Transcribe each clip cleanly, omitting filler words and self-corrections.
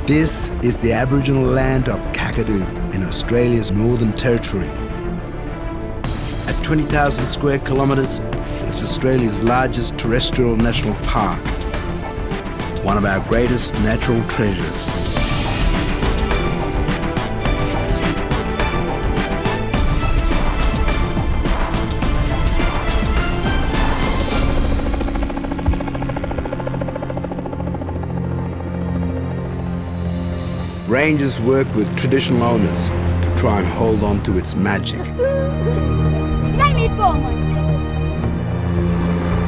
This is the Aboriginal land of Kakadu in Australia's Northern Territory. At 20,000 square kilometres, it's Australia's largest terrestrial national park, one of our greatest natural treasures. Rangers work with traditional owners to try and hold on to its magic.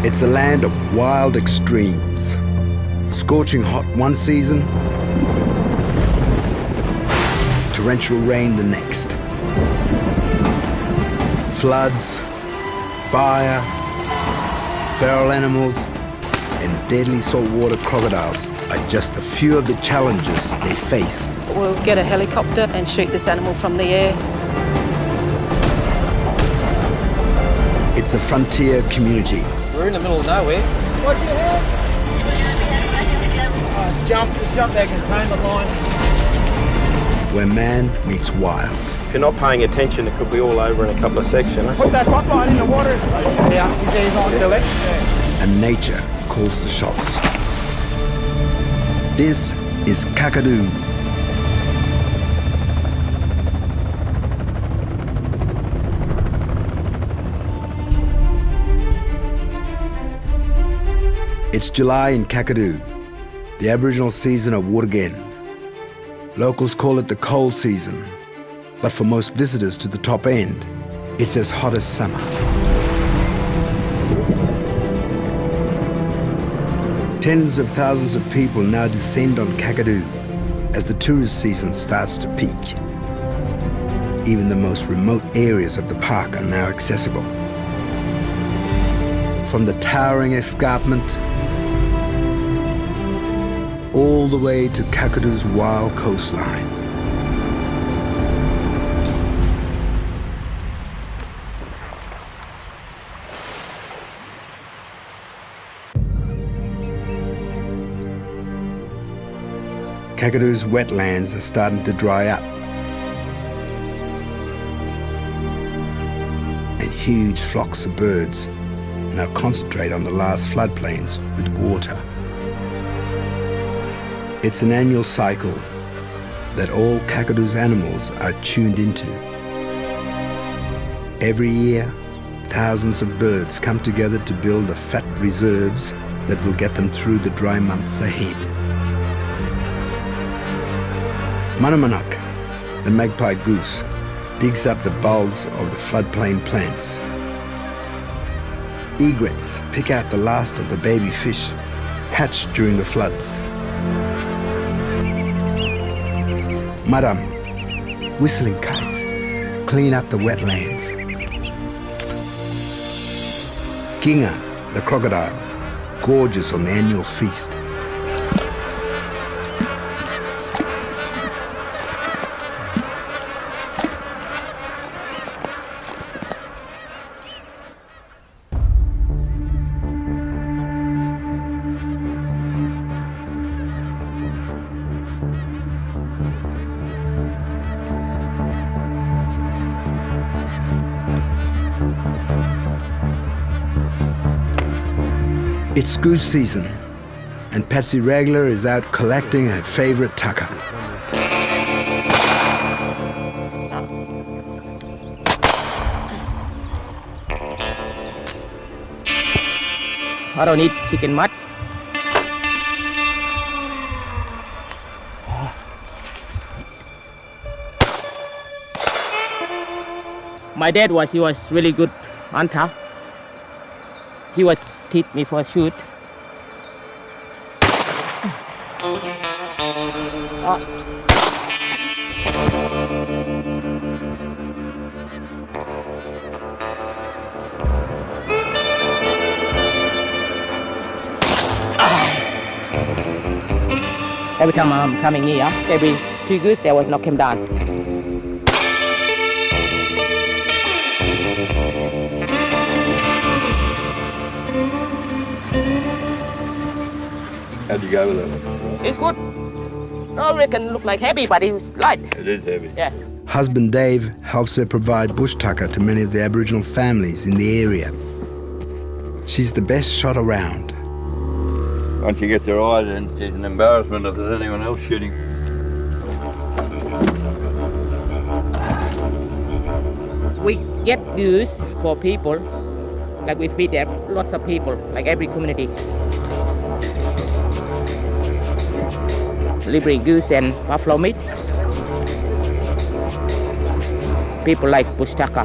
It's a land of wild extremes. Scorching hot one season, torrential rain the next. Floods, fire, feral animals, and deadly saltwater crocodiles are just a few of the challenges they face. We'll get a helicopter and shoot this animal from the air. It's a frontier community. We're in the middle of nowhere. Watch your head! Oh, it's jumped that containment line. Where man meets wild. If you're not paying attention, it could be all over in a couple of sections. Put that hot line in the water. Yeah, he's on to it. And nature calls the shots. This is Kakadu. It's July in Kakadu, the Aboriginal season of Woorgen. Locals call it the cold season, but for most visitors to the top end, it's as hot as summer. Tens of thousands of people now descend on Kakadu as the tourist season starts to peak. Even the most remote areas of the park are now accessible. From the towering escarpment all the way to Kakadu's wild coastline. Kakadu's wetlands are starting to dry up, and huge flocks of birds now concentrate on the last floodplains with water. It's an annual cycle that all Kakadu's animals are tuned into. Every year, thousands of birds come together to build the fat reserves that will get them through the dry months ahead. Manamanuk, the magpie goose, digs up the bulbs of the floodplain plants. Egrets pick out the last of the baby fish hatched during the floods. Maram, whistling kites, clean up the wetlands. Kinga, the crocodile, gorges on the annual feast. It's goose season, and Patsy Regler is out collecting her favourite tucker. I don't eat chicken much. My dad he was really good hunter. He was teach me for shoot. Every time I'm coming here, every 2 goose they will knock him down. How'd you go with it? It's good. No, it can look like heavy, but it's light. It is heavy. Yeah. Husband Dave helps her provide bush tucker to many of the Aboriginal families in the area. She's the best shot around. Once you get your eyes in, it's an embarrassment if there's anyone else shooting. We get goose for people, like we feed them, lots of people, like every community. Liberty goose and buffalo meat. People like bush tucker.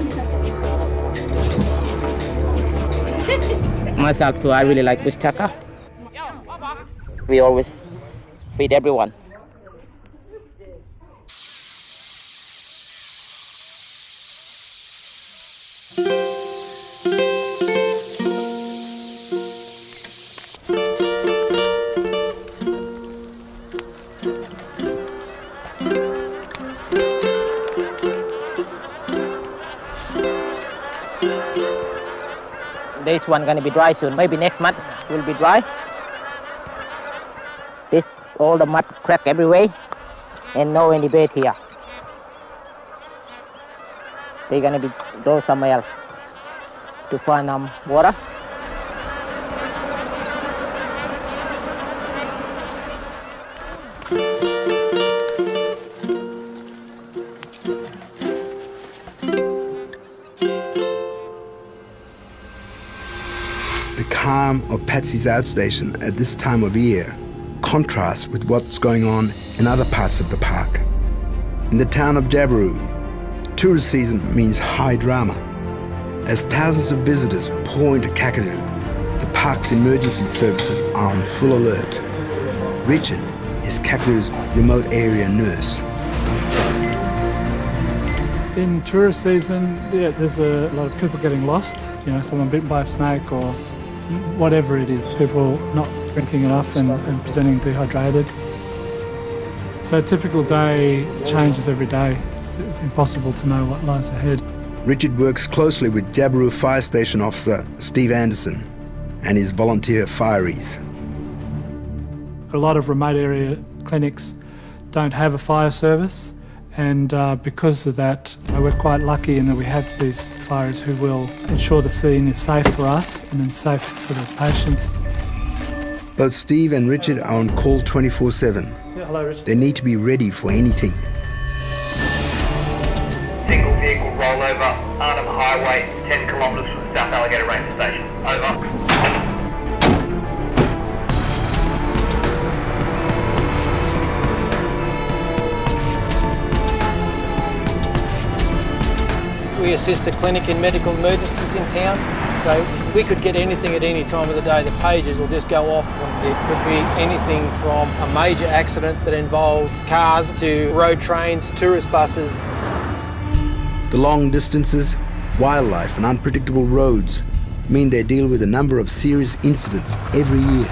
Myself too, I really like bush tucker. We always feed everyone. This one gonna be dry soon. Maybe next month will be dry. This all the mud crack everywhere, and no any bed here. They're gonna be go somewhere else to find water. The calm of Patsy's outstation at this time of year contrasts with what's going on in other parts of the park. In the town of Jabiru, tourist season means high drama. As thousands of visitors pour into Kakadu, the park's emergency services are on full alert. Richard is Kakadu's remote area nurse. In tourist season, yeah, there's a lot of people getting lost. You know, someone bitten by a snake or whatever it is. People not drinking enough and presenting dehydrated. So a typical day changes every day. It's impossible to know what lies ahead. Richard works closely with Jabiru Fire Station Officer Steve Anderson and his volunteer fireys. A lot of remote area clinics don't have a fire service. And because of that, we're quite lucky in that we have these fireys who will ensure the scene is safe for us and then safe for the patients. Both Steve and Richard are on call 24/7. Yeah, hello, Richard. They need to be ready for anything. Single vehicle rollover, Arnhem Highway, 10 kilometres from South Alligator Ranger Station. Over. We assist a clinic in medical emergencies in town, so we could get anything at any time of the day. The pages will just go off. It could be anything from a major accident that involves cars to road trains, tourist buses. The long distances, wildlife and unpredictable roads mean they deal with a number of serious incidents every year.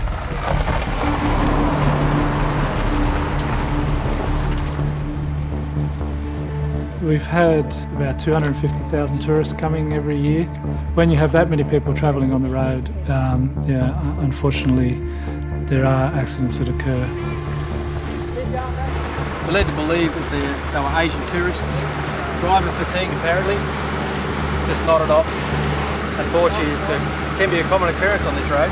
We've had about 250,000 tourists coming every year. When you have that many people travelling on the road, unfortunately, there are accidents that occur. We're led to believe that they were Asian tourists. Driver fatigue, apparently, just nodded off. Unfortunately, it can be a common occurrence on this road.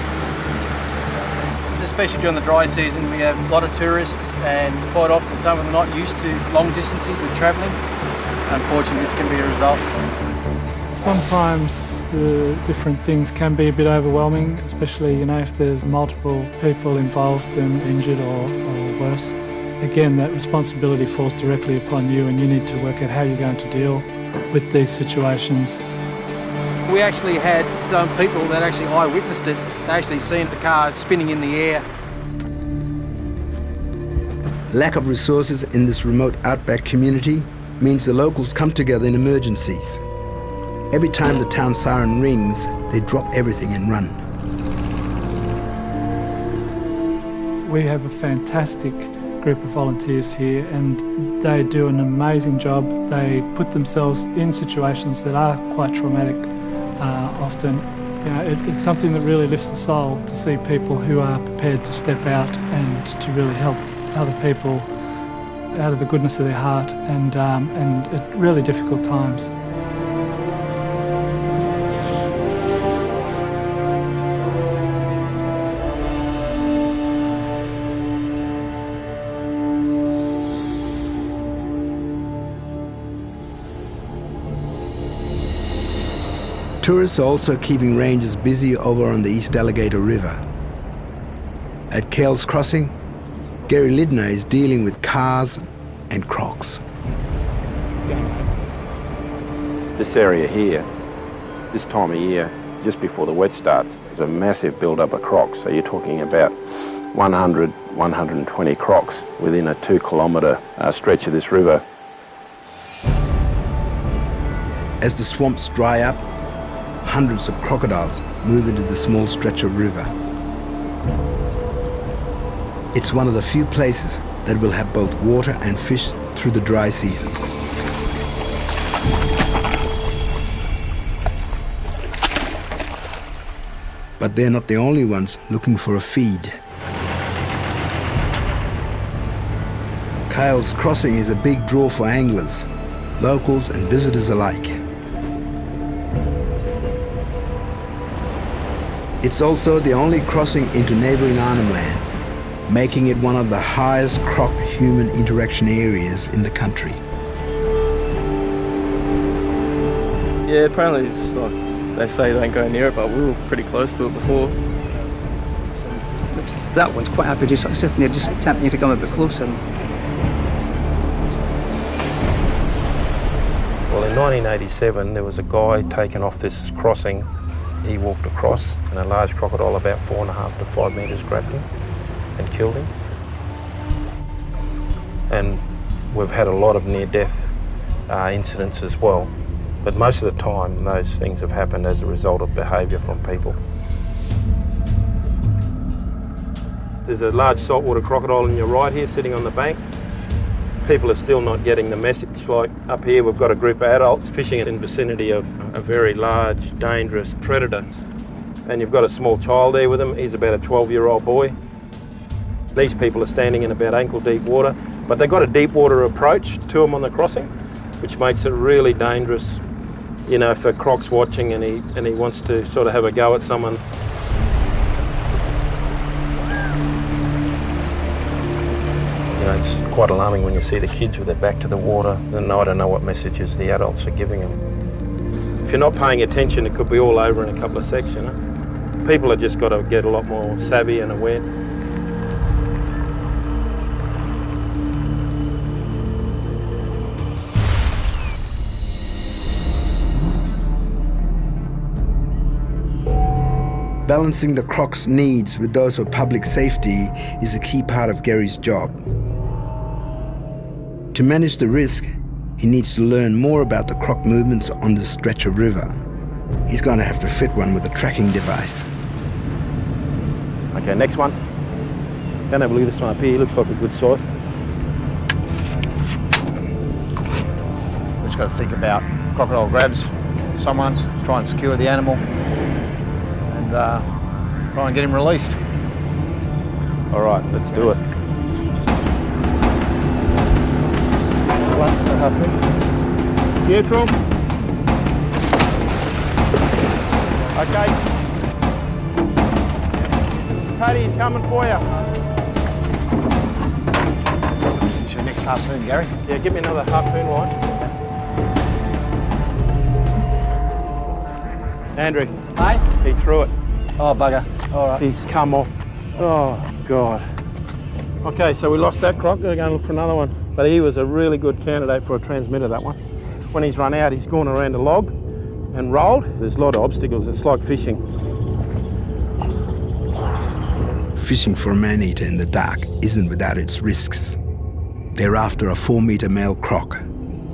Especially during the dry season, we have a lot of tourists, and quite often some of them are not used to long distances with travelling. Unfortunately, this can be a result. Sometimes the different things can be a bit overwhelming, especially if there's multiple people involved and injured or worse. Again, that responsibility falls directly upon you, and you need to work out how you're going to deal with these situations. We actually had some people that actually eyewitnessed it. They actually seen the car spinning in the air. Lack of resources in this remote outback community means the locals come together in emergencies. Every time the town siren rings, they drop everything and run. We have a fantastic group of volunteers here, and they do an amazing job. They put themselves in situations that are quite traumatic often. It's something that really lifts the soul to see people who are prepared to step out and to really help other people out of the goodness of their heart and at really difficult times. Tourists are also keeping rangers busy over on the East Alligator River. At Kells Crossing, Gary Lidner is dealing with cars and crocs. This area here, this time of year, just before the wet starts, is a massive build-up of crocs. So you're talking about 100, 120 crocs within a 2-kilometre stretch of this river. As the swamps dry up, hundreds of crocodiles move into the small stretch of river. It's one of the few places that will have both water and fish through the dry season. But they're not the only ones looking for a feed. Kells Crossing is a big draw for anglers, locals and visitors alike. It's also the only crossing into neighbouring Arnhem Land, making it one of the highest croc-human interaction areas in the country. Yeah, apparently it's like, they say don't go near it, but we were pretty close to it before. That one's quite happy just sitting there, just tempting you to come a bit closer. Well, in 1987, there was a guy taken off this crossing. He walked across and a large crocodile about 4.5 to 5 metres grabbed him and killed him. And we've had a lot of near-death incidents as well, but most of the time those things have happened as a result of behaviour from people. There's a large saltwater crocodile on your right here sitting on the bank. People are still not getting the message. Like up here we've got a group of adults fishing in the vicinity of a very large, dangerous predator. And you've got a small child there with him. He's about a 12-year-old boy. These people are standing in about ankle-deep water, but they've got a deep water approach to them on the crossing, which makes it really dangerous, you know, if a croc's watching and he wants to sort of have a go at someone. You know, it's quite alarming when you see the kids with their back to the water, and I don't know what messages the adults are giving them. If you're not paying attention, it could be all over in a couple of seconds, you know. People have just got to get a lot more savvy and aware. Balancing the croc's needs with those of public safety is a key part of Gary's job. To manage the risk, he needs to learn more about the croc movements on this stretch of river. He's going to have to fit one with a tracking device. Okay, next one. Go and have a look at this one up here. He looks like a good size. We've just got to think about crocodile grabs someone, try and secure the animal, and try and get him released. All right, let's do it. Neutral. Okay. Paddy's coming for you. It's your next harpoon, Gary. Yeah, give me another harpoon line. Andrew. Hey? He threw it. Oh, bugger. All right. He's come off. Oh, God. Okay, so we lost that croc. We're going to look for another one. But he was a really good candidate for a transmitter, that one. When he's run out, he's gone around a log and rolled. There's a lot of obstacles. It's like fishing. Fishing for a man-eater in the dark isn't without its risks. They're after a 4-metre male croc.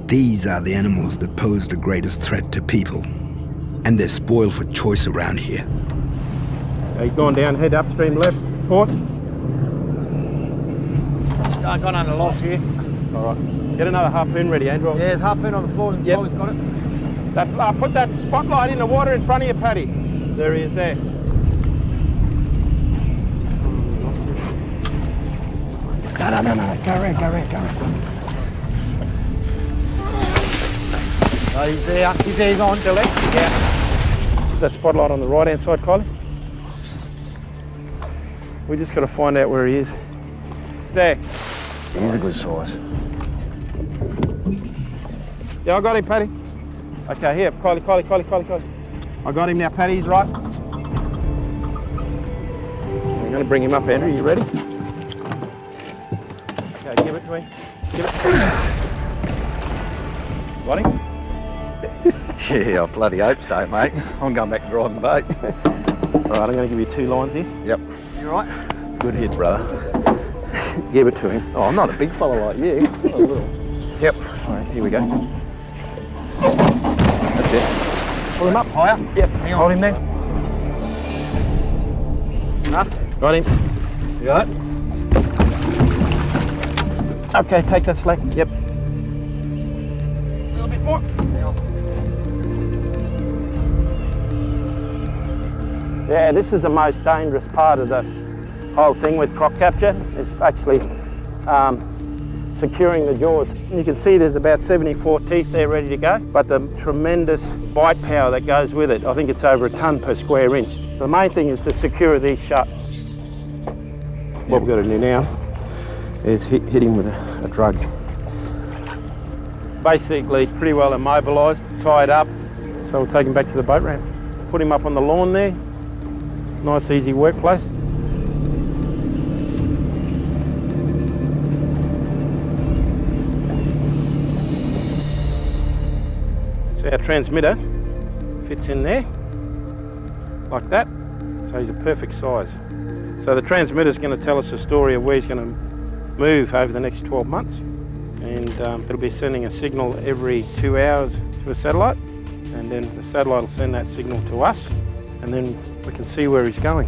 These are the animals that pose the greatest threat to people. And they're spoiled for choice around here. He's gone down, head upstream left, port. I've gone under loft here. All right. Get another harpoon ready, Andrew. Yeah, there's harpoon on the floor. And yep. Polly's got it. Put that spotlight in the water in front of you, Paddy. There he is there. No, go around. Oh, he's there, he's on to left. Yeah. That spotlight on the right-hand side, Kylie. We just got to find out where he is. There. He's a good size. Yeah, I got him, Paddy. Okay, here, Kylie. I got him now, Paddy, he's right. I'm going to bring him up, Andrew, you ready? Okay, give it to him. Got him? Yeah, I bloody hope so, mate. I'm going back to driving boats. Right, I'm going to give you 2 lines here. Yep. You right? Good hit, brother. Give it to him. Oh, I'm not a big fella like you. I'm a little. Yep. All right, here we go. That's it. Pull him up higher. Yep, hold him there. Enough. Got him. You got it? Okay, take that slack. Yep. A little bit more. Yeah, this is the most dangerous part of the whole thing with croc capture. It's actually securing the jaws. You can see there's about 74 teeth there ready to go, but the tremendous bite power that goes with it, I think it's over a tonne per square inch. The main thing is to secure these shut. What we've got to do now is hit him with a drug. Basically, pretty well immobilised, tied up, so we'll take him back to the boat ramp. Put him up on the lawn there. Nice, easy workplace. So our transmitter fits in there, like that. So he's a perfect size. So the transmitter is going to tell us a story of where he's going to move over the next 12 months. And it'll be sending a signal every 2 hours to a satellite. And then the satellite will send that signal to us. And then we can see where he's going.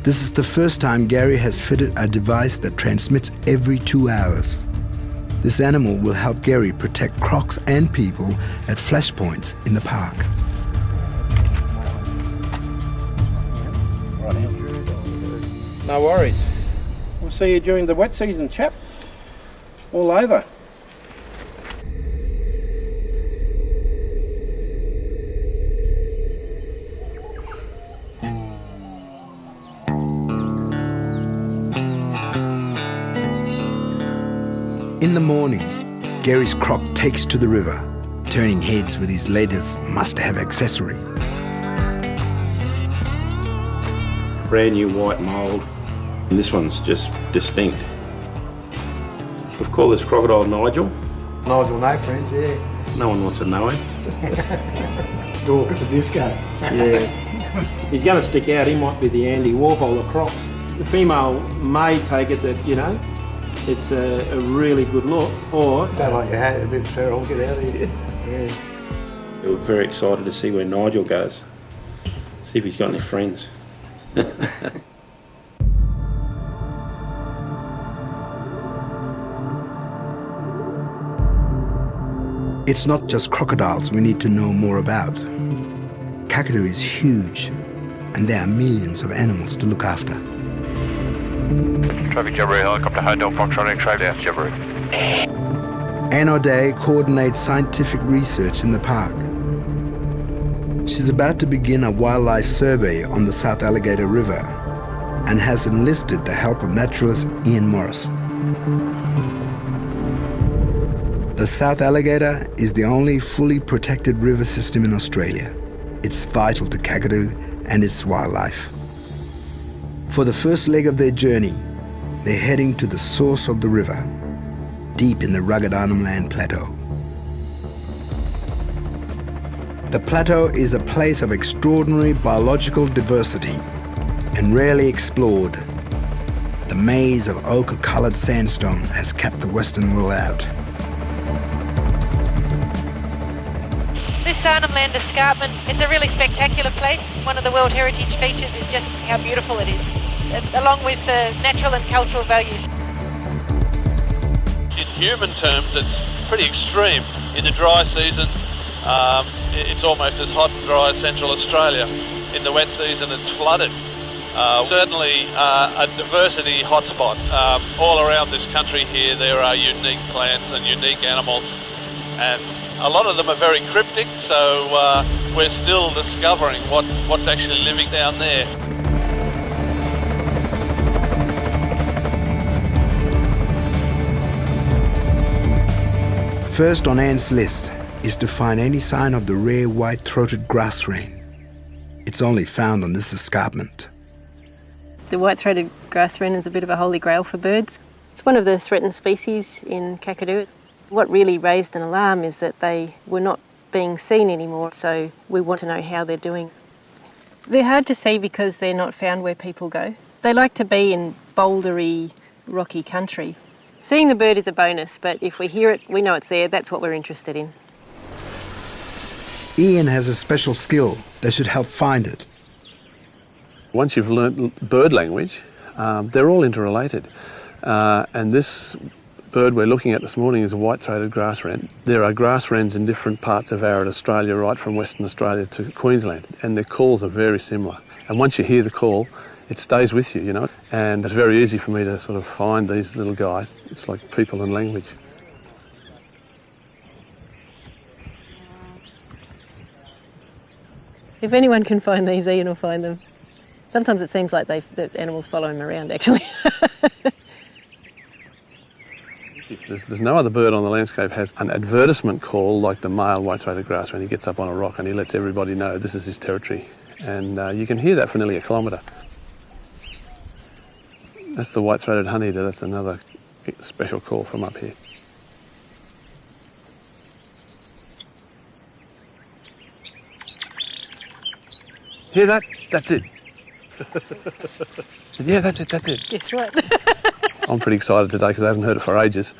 This is the first time Gary has fitted a device that transmits every 2 hours. This animal will help Gary protect crocs and people at flashpoints in the park. No worries. We'll see you during the wet season, chap. All over. In the morning, Gary's croc takes to the river, turning heads with his latest must-have accessory. Brand new white mould, and this one's just distinct. We've called this crocodile Nigel. Nigel, no friends, yeah. No one wants to know him. Dork at the disco. Yeah. He's going to stick out. He might be the Andy Warhol of crocs. The female may take it that, you know, it's a really good look, or... Don't like your hat, a bit feral, get out of here. Yeah. We're very excited to see where Nigel goes. See if he's got any friends. It's not just crocodiles we need to know more about. Kakadu is huge, and there are millions of animals to look after. Traffic Jabiru helicopter, Hotel Foxtrot X-ray, down Jabiru. Anne O'Day coordinates scientific research in the park. She's about to begin a wildlife survey on the South Alligator River and has enlisted the help of naturalist Ian Morris. The South Alligator is the only fully protected river system in Australia. It's vital to Kakadu and its wildlife. For the first leg of their journey, they're heading to the source of the river, deep in the rugged Arnhem Land Plateau. The plateau is a place of extraordinary biological diversity and rarely explored. The maze of ochre-coloured sandstone has kept the Western world out. This Arnhem Land escarpment, it's a really spectacular place. One of the World Heritage features is just how beautiful it is, along with the natural and cultural values. In human terms, it's pretty extreme. In the dry season, it's almost as hot and dry as Central Australia. In the wet season, it's flooded. Certainly a diversity hotspot. All around this country here there are unique plants and unique animals, and a lot of them are very cryptic, so we're still discovering what's actually living down there. First on Anne's list is to find any sign of the rare white-throated grass wren. It's only found on this escarpment. The white-throated grass wren is a bit of a holy grail for birds. It's one of the threatened species in Kakadu. What really raised an alarm is that they were not being seen anymore, so we want to know how they're doing. They're hard to see because they're not found where people go. They like to be in bouldery, rocky country. Seeing the bird is a bonus, but if we hear it, we know it's there. That's what we're interested in. Ian has a special skill that should help find it. Once you've learnt bird language, they're all interrelated. And this bird we're looking at this morning is a white-throated grass wren. There are grass wrens in different parts of arid Australia, right from Western Australia to Queensland, and their calls are very similar. And once you hear the call, it stays with you, you know. And it's very easy for me to sort of find these little guys. It's like people and language. If anyone can find these, Ian will find them. Sometimes it seems like the animals follow him around, actually. There's no other bird on the landscape has an advertisement call like the male white-throated grass wren. He gets up on a rock and he lets everybody know this is his territory. And you can hear that for nearly a kilometre. That's the white-throated honeyeater. That's another special call from up here. Hear that? That's it. Yeah, that's it. Guess what? I'm pretty excited today because I haven't heard it for ages,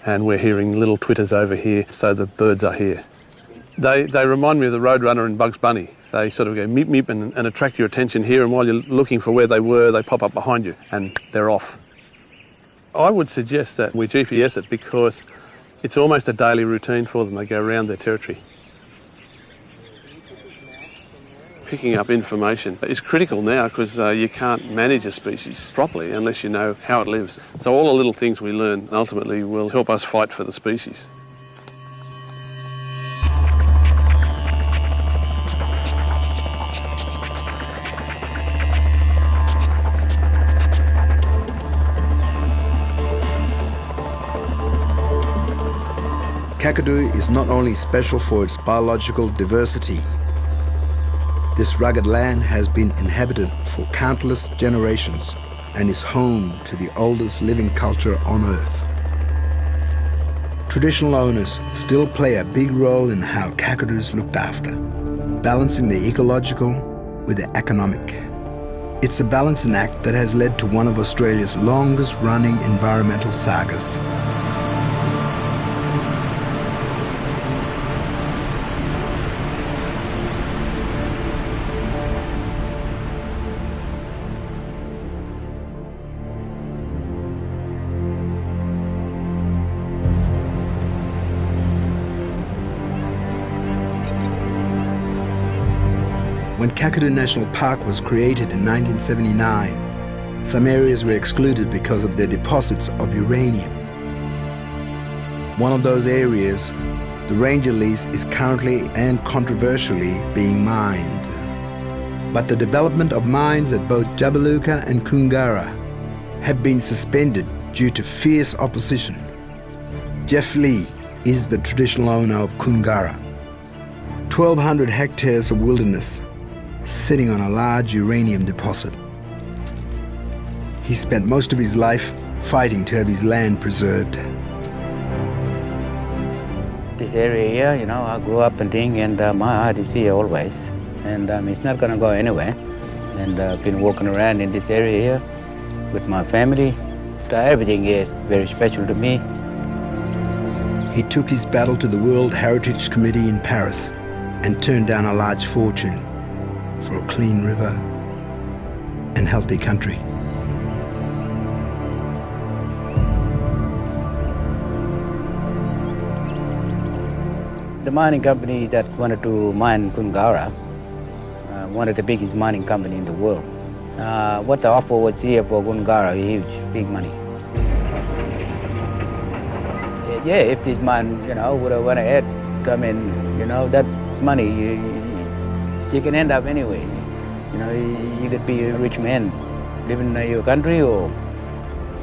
and we're hearing little twitters over here, so the birds are here. They remind me of the Roadrunner and Bugs Bunny. They sort of go meep meep and attract your attention here, and while you're looking for where they were, they pop up behind you and they're off. I would suggest that we GPS it because it's almost a daily routine for them. They go around their territory. Picking up information is critical now because you can't manage a species properly unless you know how it lives. So all the little things we learn ultimately will help us fight for the species. Kakadu is not only special for its biological diversity. This rugged land has been inhabited for countless generations and is home to the oldest living culture on Earth. Traditional owners still play a big role in how Kakadu is looked after, balancing the ecological with the economic. It's a balancing act that has led to one of Australia's longest-running environmental sagas. When Kakadu National Park was created in 1979, some areas were excluded because of their deposits of uranium. One of those areas, the Ranger lease, is currently and controversially being mined. But the development of mines at both Jabiluka and Koongarra have been suspended due to fierce opposition. Jeff Lee is the traditional owner of Koongarra. 1,200 hectares of wilderness sitting on a large uranium deposit. He spent most of his life fighting to have his land preserved. This area here, you know, I grew up and thing, and my heart is here always. And it's not going to go anywhere. And I've been walking around in this area here with my family. Everything here is very special to me. He took his battle to the World Heritage Committee in Paris and turned down a large fortune for a clean river and healthy country. The mining company that wanted to mine Koongarra, one of the biggest mining company in the world. What the offer was here for Gungara, huge, big money. Yeah, if this man, would have went ahead, that money, you can end up anyway. You could be a rich man, living in your country or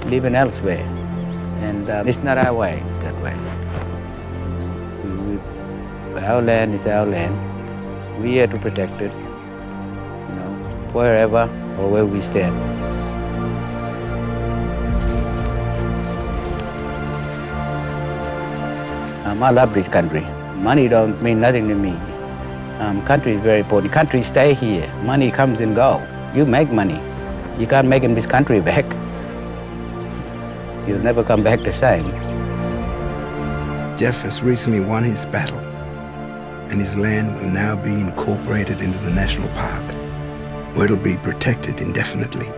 living elsewhere. And it's not our way, that way. Our land is our land. We're here to protect it, wherever or where we stand. I love this country. Money don't mean nothing to me. Country is very important. Country stay here. Money comes and go. You make money. You can't make this country back. You'll never come back the same. Jeff has recently won his battle, and his land will now be incorporated into the national park, where it'll be protected indefinitely.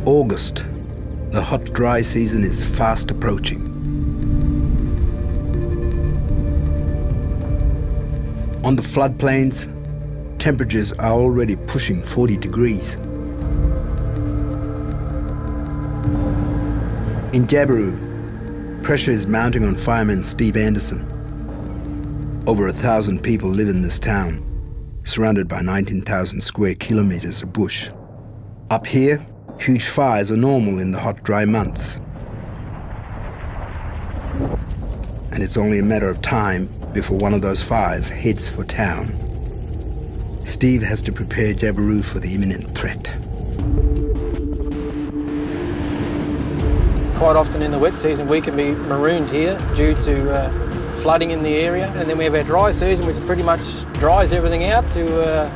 August. The hot, dry season is fast approaching. On the floodplains, temperatures are already pushing 40 degrees. In Jabiru, pressure is mounting on fireman Steve Anderson. Over 1,000 people live in this town, surrounded by 19,000 square kilometres of bush. Up here, huge fires are normal in the hot, dry months. And it's only a matter of time before one of those fires heads for town. Steve has to prepare Jabiru for the imminent threat. Quite often in the wet season we can be marooned here due to flooding in the area, and then we have our dry season which pretty much dries everything out to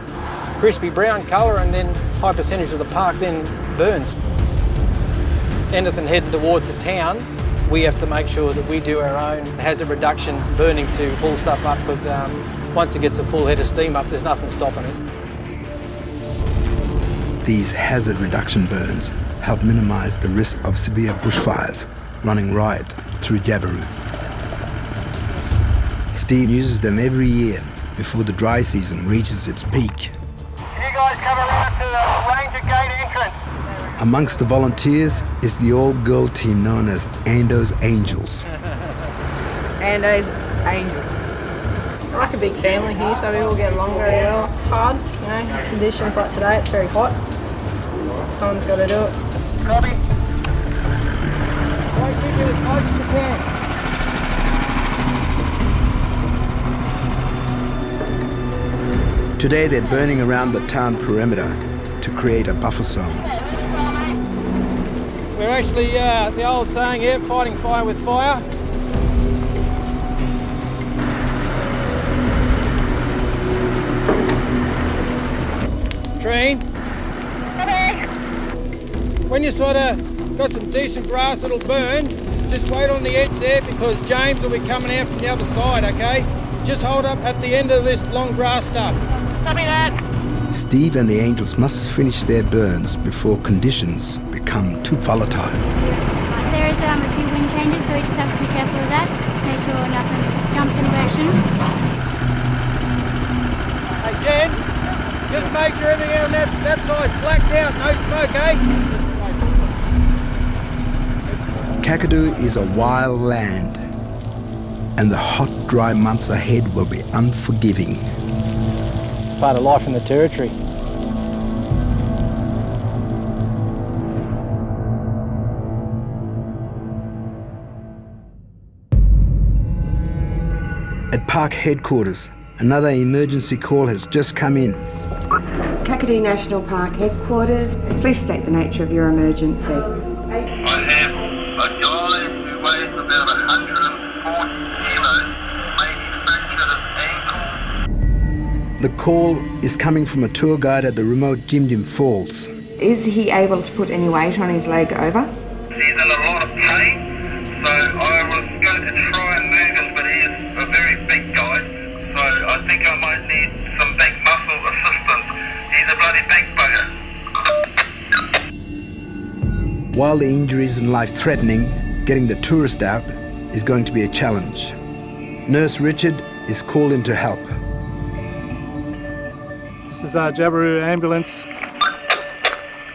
crispy brown colour, and then high percentage of the park then burns. Anything heading towards the town, we have to make sure that we do our own hazard reduction burning to pull stuff up, because once it gets a full head of steam up, there's nothing stopping it. These hazard reduction burns help minimise the risk of severe bushfires running riot through Jabiru. Steve uses them every year before the dry season reaches its peak. Can you guys come around to the Ranger Gate entrance? Amongst the volunteers is the all-girl team known as Ando's Angels. Ando's Angels. We're like a big family here, so we all get along very well. It's hard, conditions like today, it's very hot. Someone's got to do it. Copy. Try to keep it as close as you can. Today they're burning around the town perimeter to create a buffer zone. We're actually, the old saying here, fighting fire with fire. Train. When you sort of got some decent grass that'll burn, just wait on the edge there, because James will be coming out from the other side, okay? Just hold up at the end of this long grass stuff. Copy that. Steve and the Angels must finish their burns before conditions become too volatile. There is a few wind changes, so we just have to be careful of that. Make sure nothing jumps into action. Hey Jen, just make sure everything on that side's blacked out, no smoke, eh? Kakadu is a wild land, and the hot, dry months ahead will be unforgiving. It's part of life in the territory. At park headquarters, another emergency call has just come in. Kakadu National Park headquarters, please state the nature of your emergency. I have a guy who weighs about 140 The call is coming from a tour guide at the remote Jim Jim Falls. Is he able to put any weight on his leg over? He's in a lot of pain, so I was going to try and move him, but he is a very big guy, so I think I might need some big muscle assistance. He's a bloody big bugger. While the injury isn't life-threatening, getting the tourist out is going to be a challenge. Nurse Richard is called in to help. This is our Jabiru ambulance.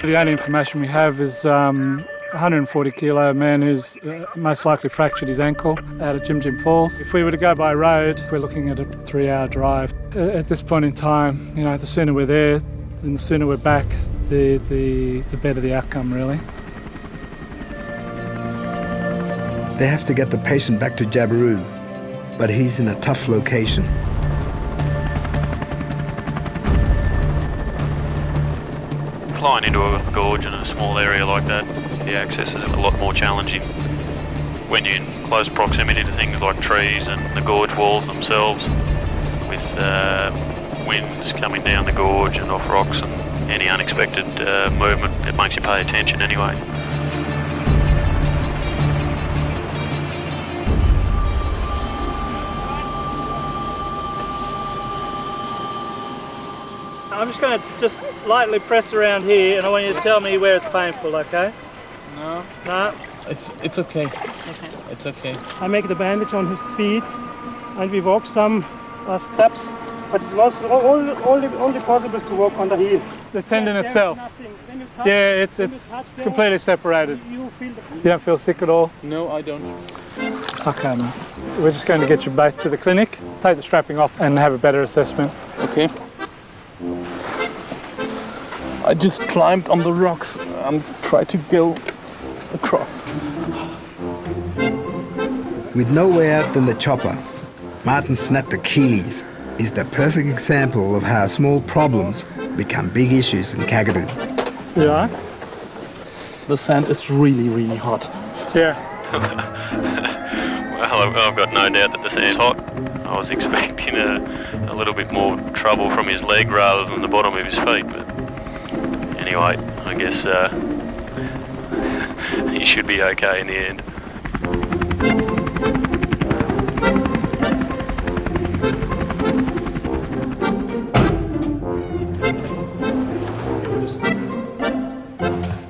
The only information we have is 140 kilo man who's most likely fractured his ankle out at Jim Jim Falls. If we were to go by road, we're looking at a 3-hour drive. At this point in time, you know, the sooner we're there and the sooner we're back, the better the outcome, really. They have to get the patient back to Jabiru, but he's in a tough location. Flying into a gorge in a small area like that, the access is a lot more challenging when you're in close proximity to things like trees and the gorge walls themselves, with winds coming down the gorge and off rocks and any unexpected movement. It makes you pay attention anyway. I'm just going to just lightly press around here, and I want you to tell me where it's painful, okay? No. No? It's okay. It's okay. I make the bandage on his feet, and we walk some steps, but it was only possible to walk on the heel. The tendon itself. Yeah, it's completely separated. You don't feel sick at all? No, I don't. Okay, man. We're just going to get you back to the clinic, take the strapping off, and have a better assessment. Okay. I just climbed on the rocks and tried to go across. With no way out than the chopper, Martin snapped Achilles is the perfect example of how small problems become big issues in Kakadu. Yeah? The sand is really, really hot. Yeah. Well, I've got no doubt that the sand's hot. I was expecting a little bit more trouble from his leg rather than the bottom of his feet, but anyway, I guess he should be okay in the end.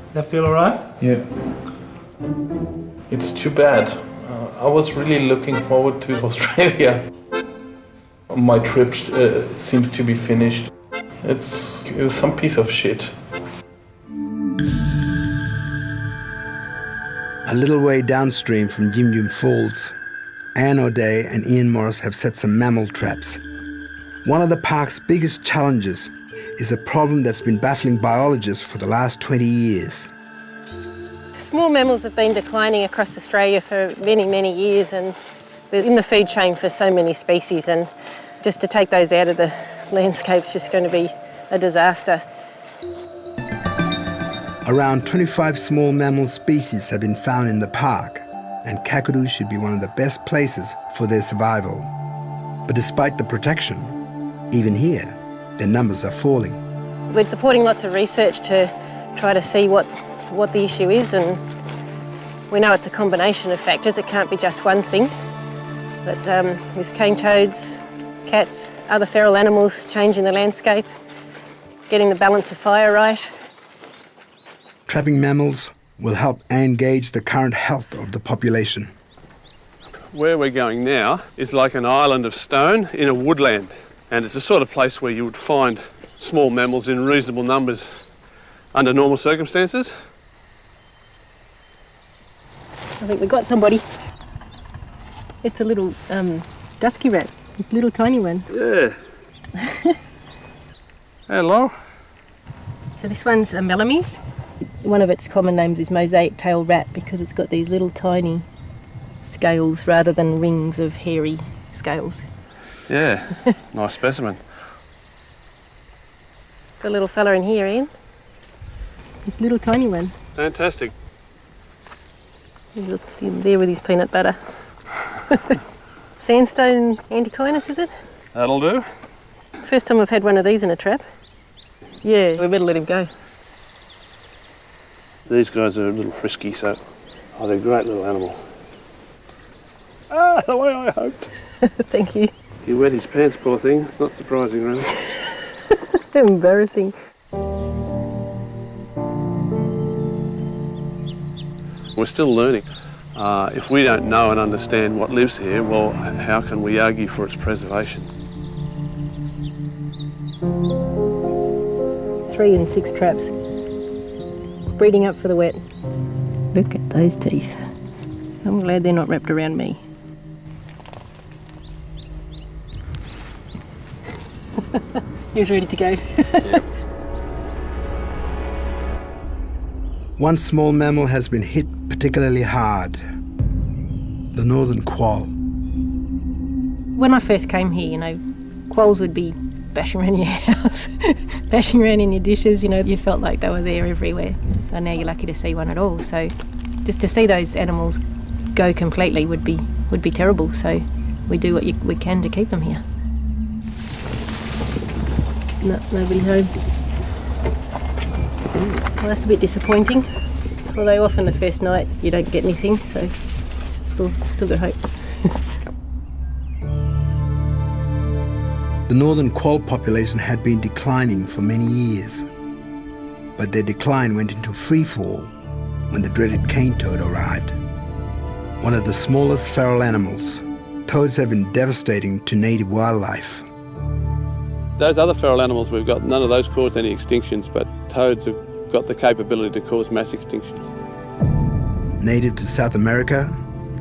Does that feel alright? Yeah. It's too bad. I was really looking forward to Australia. My trip seems to be finished. It was some piece of shit. A little way downstream from Jim Jim Falls, Anne O'Day and Ian Morris have set some mammal traps. One of the park's biggest challenges is a problem that's been baffling biologists for the last 20 years. Small mammals have been declining across Australia for many, many years, and they're in the food chain for so many species, and just to take those out of the landscape is just going to be a disaster. Around 25 small mammal species have been found in the park, and Kakadu should be one of the best places for their survival. But despite the protection, even here, their numbers are falling. We're supporting lots of research to try to see what the issue is, and we know it's a combination of factors. It can't be just one thing. But with cane toads, cats, other feral animals changing the landscape, getting the balance of fire right. Trapping mammals will help engage the current health of the population. Where we're going now is like an island of stone in a woodland, and it's the sort of place where you would find small mammals in reasonable numbers under normal circumstances. I think we've got somebody. It's a little dusky rat. It's a little tiny one. Yeah. Hello. So this one's a Melamies. One of its common names is mosaic-tailed rat because it's got these little tiny scales rather than rings of hairy scales. Yeah, nice specimen. Got a little fella in here, Ian. This little tiny one. Fantastic. Look there with his peanut butter. Sandstone antechinus, is it? That'll do. First time I've had one of these in a trap. Yeah, we better let him go. These guys are a little frisky, so they're a great little animal. Ah, the way I hoped. Thank you. He wet his pants, poor thing. It's not surprising, really. Embarrassing. We're still learning. If we don't know and understand what lives here, well, how can we argue for its preservation? 3 and 6 traps. Breeding up for the wet. Look at those teeth. I'm glad they're not wrapped around me. He's ready to go. Yep. One small mammal has been hit particularly hard. The northern quoll. When I first came here, you know, quolls would be bashing around your house, bashing around in your dishes, you know, you felt like they were there everywhere. And now you're lucky to see one at all. So just to see those animals go completely would be terrible. So we do what we can to keep them here. No, nobody's home. Well, that's a bit disappointing. Although often the first night you don't get anything, so still got hope. The northern quoll population had been declining for many years, but their decline went into free fall when the dreaded cane toad arrived. One of the smallest feral animals, toads have been devastating to native wildlife. Those other feral animals we've got, none of those caused any extinctions, but toads have got the capability to cause mass extinctions. Native to South America,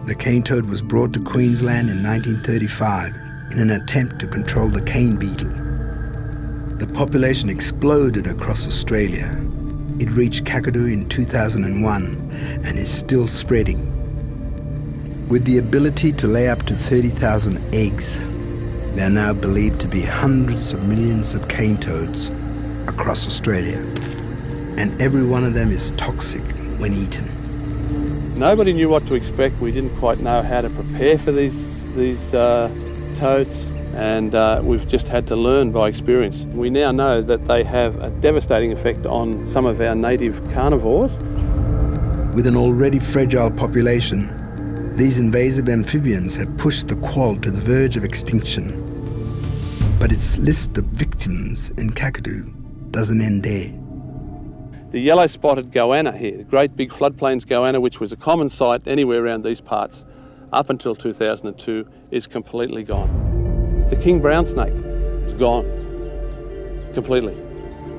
the cane toad was brought to Queensland in 1935 in an attempt to control the cane beetle. The population exploded across Australia. It reached Kakadu in 2001 and is still spreading. With the ability to lay up to 30,000 eggs, there are now believed to be hundreds of millions of cane toads across Australia, and every one of them is toxic when eaten. Nobody knew what to expect. We didn't quite know how to prepare for these toads, and we've just had to learn by experience. We now know that they have a devastating effect on some of our native carnivores. With an already fragile population, these invasive amphibians have pushed the quoll to the verge of extinction. But its list of victims in Kakadu doesn't end there. The yellow-spotted goanna here, the great big floodplains goanna, which was a common sight anywhere around these parts up until 2002, is completely gone. The king brown snake is gone completely.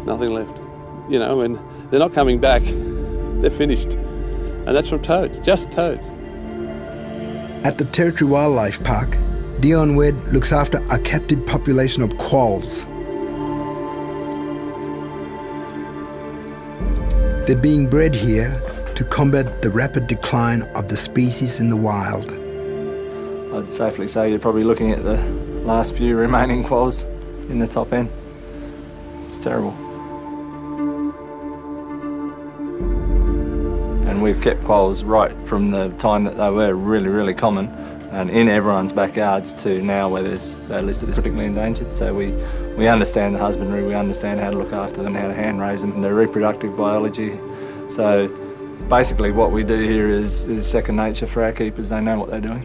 Nothing left. You know, and they're not coming back. They're finished. And that's from toads, just toads. At the Territory Wildlife Park, Dion Wedd looks after a captive population of quolls. They're being bred here to combat the rapid decline of the species in the wild. I'd safely say you're probably looking at the last few remaining quolls in the top end. It's terrible. And we've kept quolls right from the time that they were really, really common and in everyone's backyards to now where they're listed as critically endangered. So we understand the husbandry, we understand how to look after them, how to hand raise them, their reproductive biology. So basically what we do here is second nature for our keepers. They know what they're doing.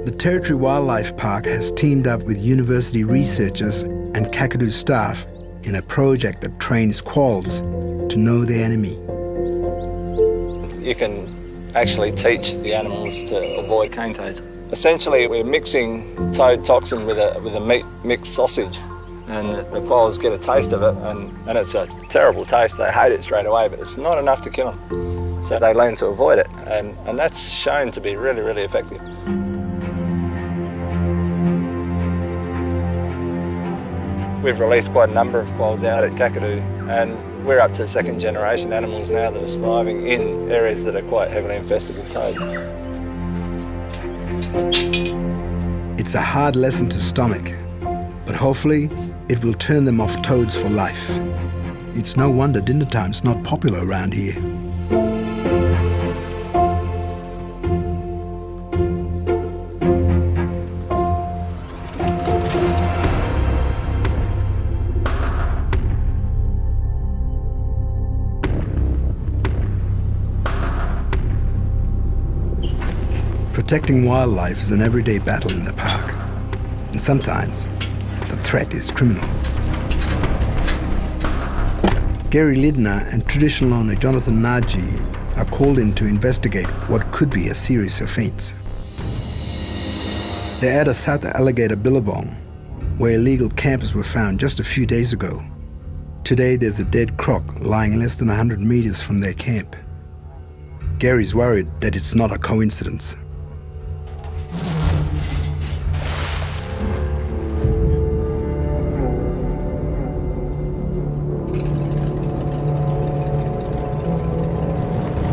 The Territory Wildlife Park has teamed up with university researchers and Kakadu staff in a project that trains quolls to know their enemy. You can actually teach the animals to avoid cane toads. Essentially, we're mixing toad toxin with a meat mixed sausage, and the quolls get a taste of it, and it's a terrible taste. They hate it straight away, but it's not enough to kill them. So they learn to avoid it, and that's shown to be really, really effective. We've released quite a number of quolls out at Kakadu, and we're up to second generation animals now that are surviving in areas that are quite heavily infested with toads. It's a hard lesson to stomach, but hopefully it will turn them off toads for life. It's no wonder dinner time's not popular around here. Protecting wildlife is an everyday battle in the park, and sometimes the threat is criminal. Gary Lidner and traditional owner Jonathan Naji are called in to investigate what could be a serious offence. They're at a South Alligator billabong, where illegal campers were found just a few days ago. Today there's a dead croc lying less than 100 metres from their camp. Gary's worried that it's not a coincidence.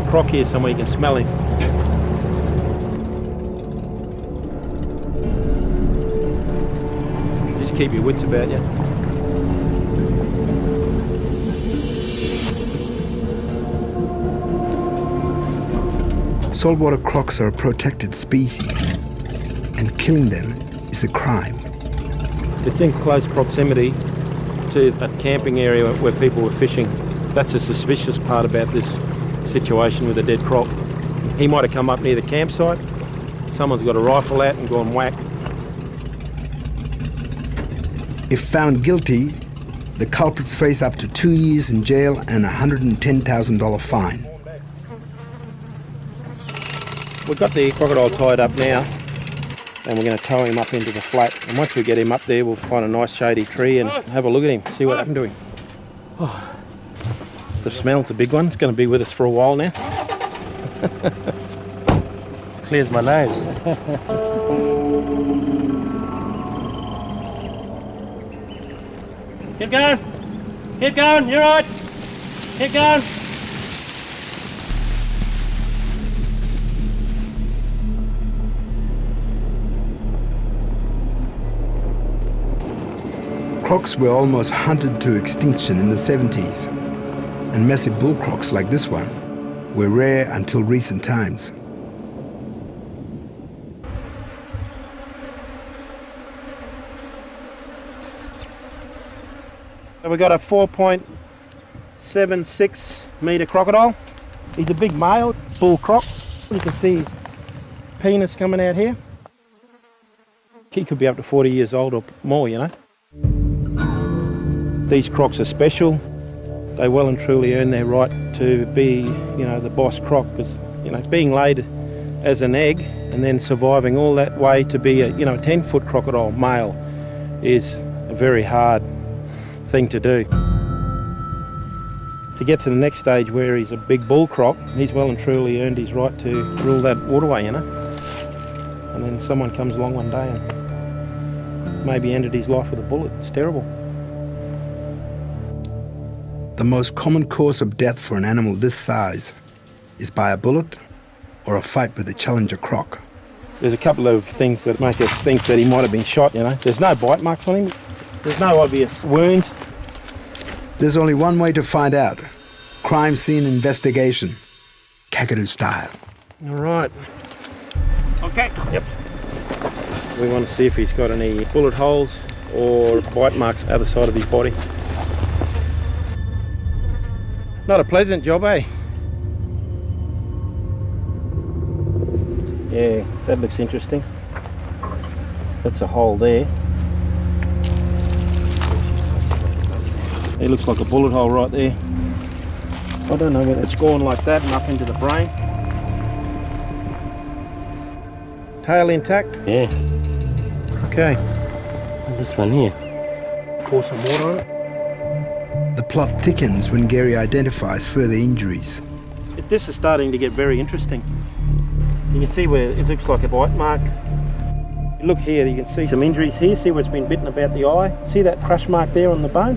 Croc here somewhere, you can smell him. Just keep your wits about you. Saltwater crocs are a protected species, and killing them is a crime. It's in close proximity to a camping area where people were fishing. That's a suspicious part about this situation with a dead croc. He might have come up near the campsite, someone's got a rifle out and gone whack. If found guilty, the culprits face up to 2 years in jail and a $110,000 fine. We've got the crocodile tied up now, and we're going to tow him up into the flat. And once we get him up there, we'll find a nice shady tree and have a look at him, see what happened to him. Oh, the smell's a big one. It's going to be with us for a while now. Clears my nose. Keep going. Keep going. You're right. Keep going. Crocs were almost hunted to extinction in the 70s, and massive bull crocs like this one were rare until recent times. So we've got a 4.76 metre crocodile. He's a big male, bull croc. You can see his penis coming out here. He could be up to 40 years old or more, you know. These crocs are special. They well and truly earn their right to be, you know, the boss croc, because, you know, being laid as an egg and then surviving all that way to be a, you know, a 10-foot crocodile male is a very hard thing to do. To get to the next stage where he's a big bull croc, he's well and truly earned his right to rule that waterway, you know. And then someone comes along one day and maybe ended his life with a bullet. It's terrible. The most common cause of death for an animal this size is by a bullet or a fight with a challenger croc. There's a couple of things that make us think that he might have been shot, you know. There's no bite marks on him. There's no obvious wounds. There's only one way to find out. Crime scene investigation, Kakadu style. All right. Okay. Yep. We want to see if he's got any bullet holes or bite marks other side of his body. Not a pleasant job, eh? Yeah, that looks interesting. That's a hole there. It looks like a bullet hole right there. I don't know whether it's gone like that and up into the brain. Tail intact? Yeah. Okay. And this one here. Pour some water on it. The plot thickens when Gary identifies further injuries. This is starting to get very interesting. You can see where it looks like a bite mark. Look here, you can see some injuries here. See where it's been bitten about the eye? See that crush mark there on the bone?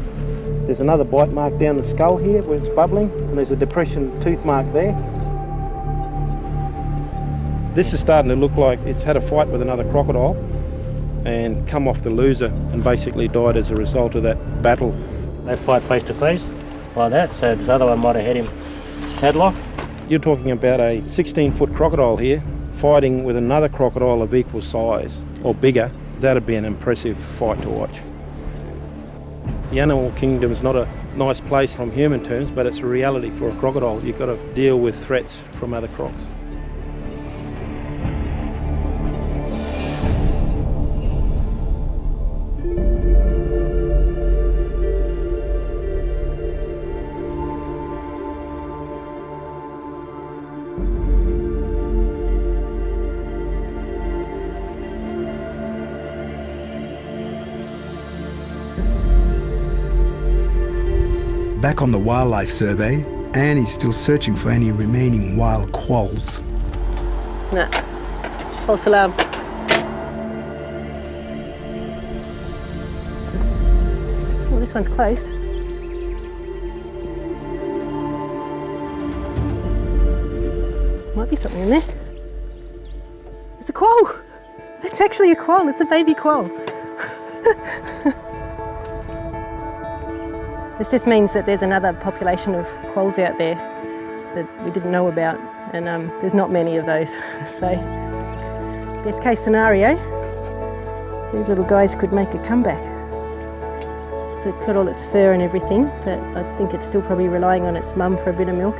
There's another bite mark down the skull here where it's bubbling, and there's a depression tooth mark there. This is starting to look like it's had a fight with another crocodile and come off the loser and basically died as a result of that battle. They fight face to face like that, so this other one might have had him headlock. You're talking about a 16-foot crocodile here fighting with another crocodile of equal size or bigger. That'd be an impressive fight to watch. The animal kingdom is not a nice place from human terms, but it's a reality for a crocodile. You've got to deal with threats from other crocs. Back on the wildlife survey, Anne is still searching for any remaining wild quolls. No. False alarm. Well, this one's closed. Might be something in there. It's a quoll. It's actually a quoll. It's a baby quoll. This just means that there's another population of quolls out there that we didn't know about, and there's not many of those. So, best case scenario, these little guys could make a comeback. So it's got all its fur and everything, but I think it's still probably relying on its mum for a bit of milk.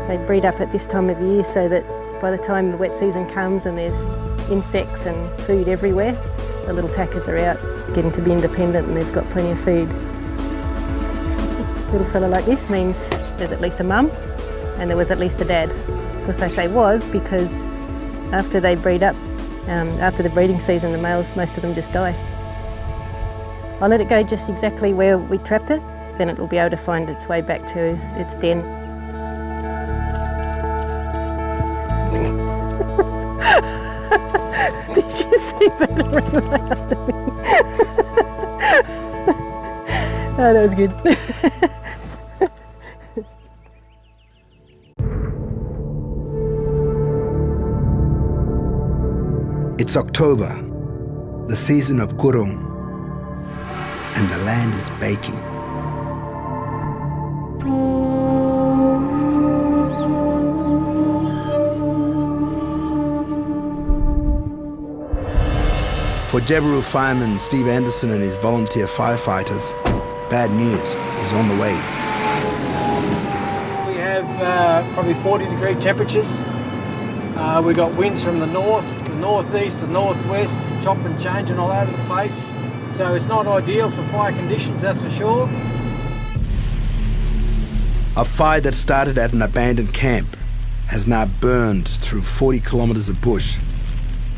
They breed up at this time of year so that by the time the wet season comes and there's insects and food everywhere, the little tackers are out getting to be independent and they've got plenty of food. A little fella like this means there's at least a mum and there was at least a dad. Of course I say was because after they breed up, after the breeding season, the males, most of them just die. I'll let it go just exactly where we trapped it, then it will be able to find its way back to its den. Did you see that around after me? Oh, that was good. It's October, the season of gurung, and the land is baking. For Jabiru fireman Steve Anderson and his volunteer firefighters, bad news is on the way. We have probably 40-degree temperatures. We've got winds from the north, the northeast, the northwest, chop and changing all over the place. So it's not ideal for fire conditions, that's for sure. A fire that started at an abandoned camp has now burned through 40 kilometres of bush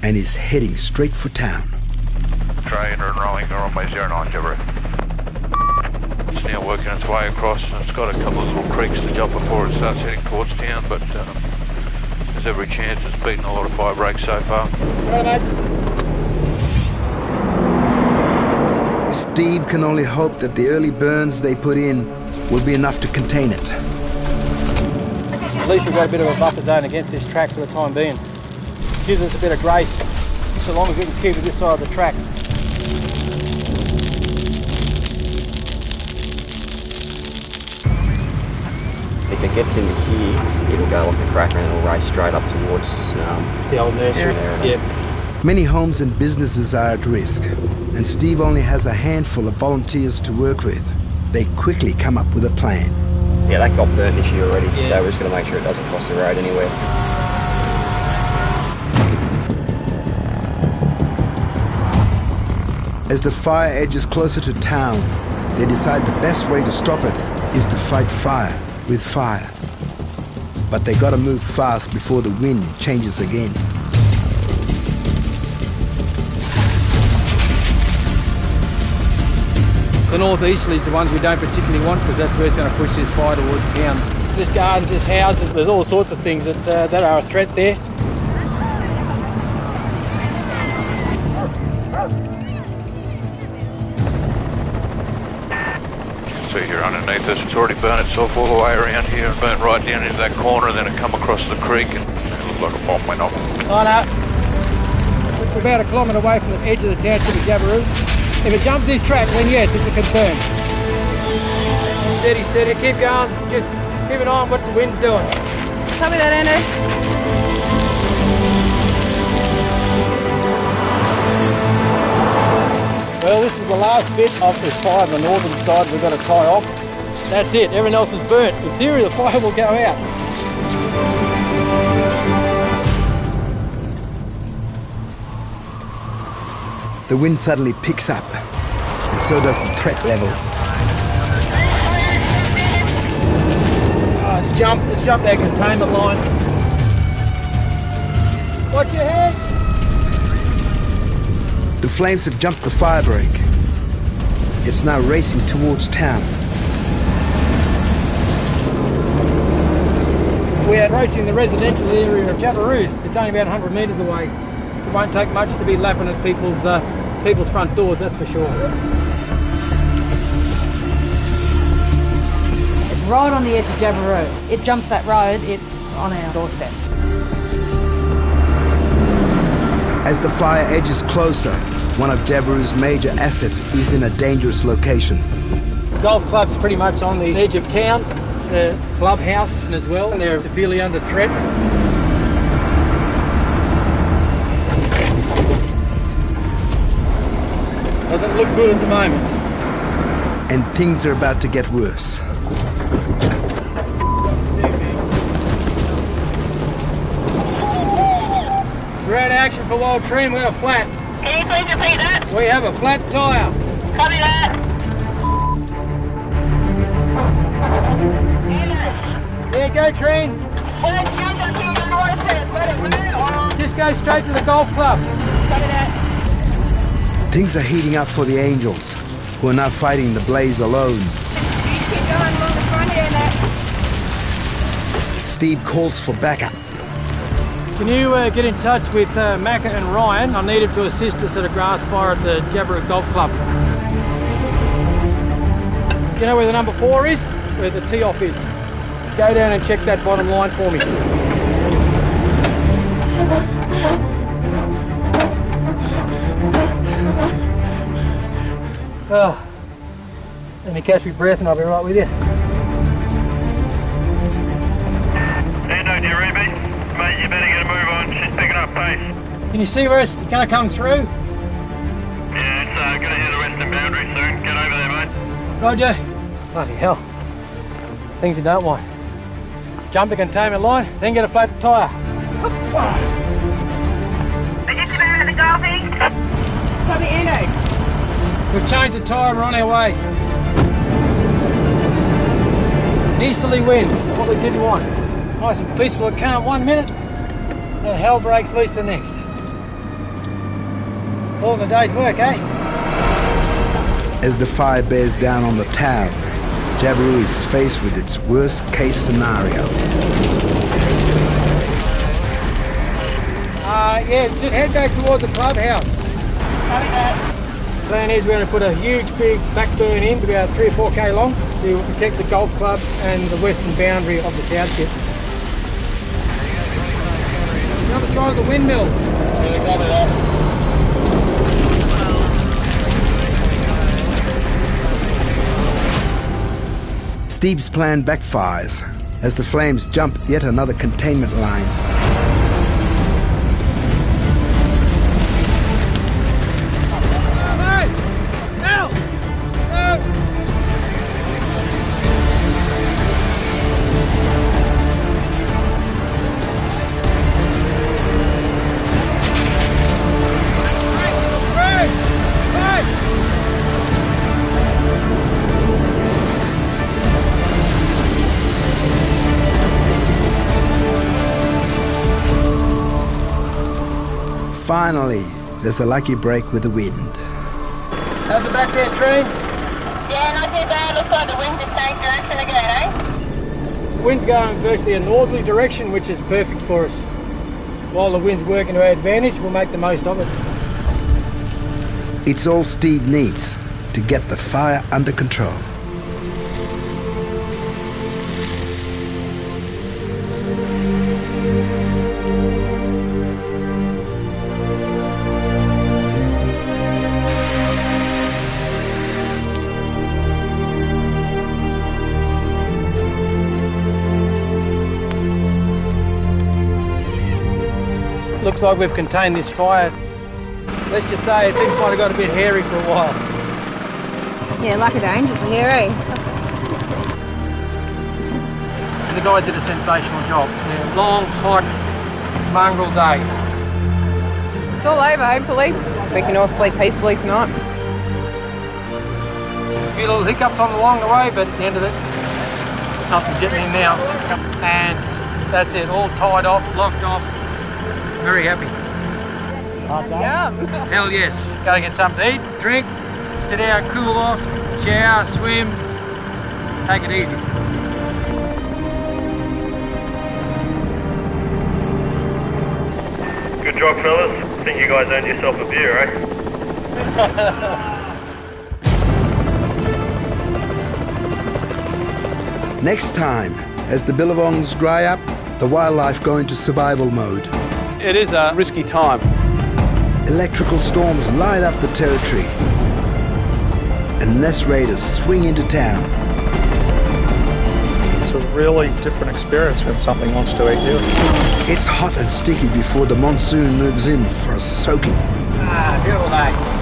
and is heading straight for town. Train and rowing are on my 09, Jibber. It's now working its way across, and it's got a couple of little creeks to jump before it starts heading towards town, but there's every chance it's beaten a lot of fire breaks so far. Right, mate. Steve can only hope that the early burns they put in will be enough to contain it. At least we've got a bit of a buffer zone against this track for the time being. Gives us a bit of grace, so long as we can keep it this side of the track. If it gets into here, it'll go like a cracker and it'll race straight up towards the old nursery. Yep. Many homes and businesses are at risk, and Steve only has a handful of volunteers to work with. They quickly come up with a plan. Yeah, that got burnt this year already, so we're just going to make sure it doesn't cross the road anywhere. As the fire edges closer to town, they decide the best way to stop it is to fight fire with fire. But they gotta move fast before the wind changes again. The northeasterly is the ones we don't particularly want because that's where it's going to push this fire towards town. There's gardens, there's houses, there's all sorts of things that are a threat there. See here underneath us, it's already burnt itself all the way around here and burnt right down into that corner, then it come across the creek and it looked like a bomb went off. Oh no, we're about 1 kilometre away from the edge of the township of Jabiru. If it jumps this track, then yes, it's a concern. Steady, steady, keep going, just keep an eye on what the wind's doing. Copy that, Andy. Well, this is the last bit of this fire on the northern side we've got to tie off. That's it, everything else is burnt. In theory, the fire will go out. The wind suddenly picks up, and so does the threat level. Oh, it's jumped our containment line. Watch your head! The flames have jumped the fire break. It's now racing towards town. We're approaching the residential area of Jabiroos. It's only about 100 metres away. It won't take much to be lapping at people's front doors, that's for sure. It's right on the edge of Jabiroos. It jumps that road, it's on our doorstep. As the fire edges closer, one of Jabiroos' major assets is in a dangerous location. The golf club's pretty much on the edge of town. It's a clubhouse as well, and they're severely under threat. Doesn't look good at the moment. And things are about to get worse. We're out of action for Wild Tree and we have a flat. Can you please repeat that? We have a flat tyre. Copy that. Yeah, go train. Just go straight to the golf club. Copy that. Things are heating up for the Angels, who are now fighting the blaze alone. You keep going along the front here, Nat. Steve calls for backup. Can you get in touch with Macca and Ryan? I need them to assist us at a grass fire at the Jabiroos Golf Club. You know where the number 4 is? Where the tee-off is. Go down and check that bottom line for me. Oh, let me catch my breath and I'll be right with you. Endo, do you read me? Mate, you better get a move on. She's picking up pace. Can you see where it's going to come through? Yeah, it's going to hit the western boundary soon. Get over there, mate. Roger. Bloody hell. Things you don't want. Jump the containment line, then get a flat tyre. Are you still out of the golfing? Copy, Endo. We've changed the tyre, we're on our way. Easterly wind, what we didn't want. Nice and peaceful and calm 1 minute, and hell breaks loose the next. All in a day's work, eh? As the fire bears down on the town, Jabiroos is faced with its worst-case scenario. Yeah, just head back towards the clubhouse. Plan is we're going to put a huge big back burn in, about 3 or 4k long, to protect the golf club and the western boundary of the township. The other side of the windmill. Yeah, copy that. Steve's plan backfires as the flames jump yet another containment line. Finally, there's a lucky break with the wind. How's the back there, train? Yeah, not too bad. Looks like the wind just changed direction again, eh? The wind's going virtually a northerly direction, which is perfect for us. While the wind's working to our advantage, we'll make the most of it. It's all Steve needs to get the fire under control. Looks like we've contained this fire. Let's just say things might have got a bit hairy for a while. Yeah, like the Angels are here, eh? The guys did a sensational job. Yeah, long, hot, mongrel day. It's all over, hopefully. We can all sleep peacefully tonight. A few little hiccups along the way, but at the end of it, nothing's getting in now. And that's it, all tied off, locked off. Very happy. Yum. Hell yes. Gotta get something to eat, drink, sit down, cool off, shower, swim, take it easy. Good job, fellas. Think you guys earned yourself a beer, eh? Next time, as the billabongs dry up, the wildlife go into survival mode. It is a risky time. Electrical storms light up the territory, and nest raiders swing into town. It's a really different experience when something wants to eat you. It's hot and sticky before the monsoon moves in for a soaking. Beautiful day.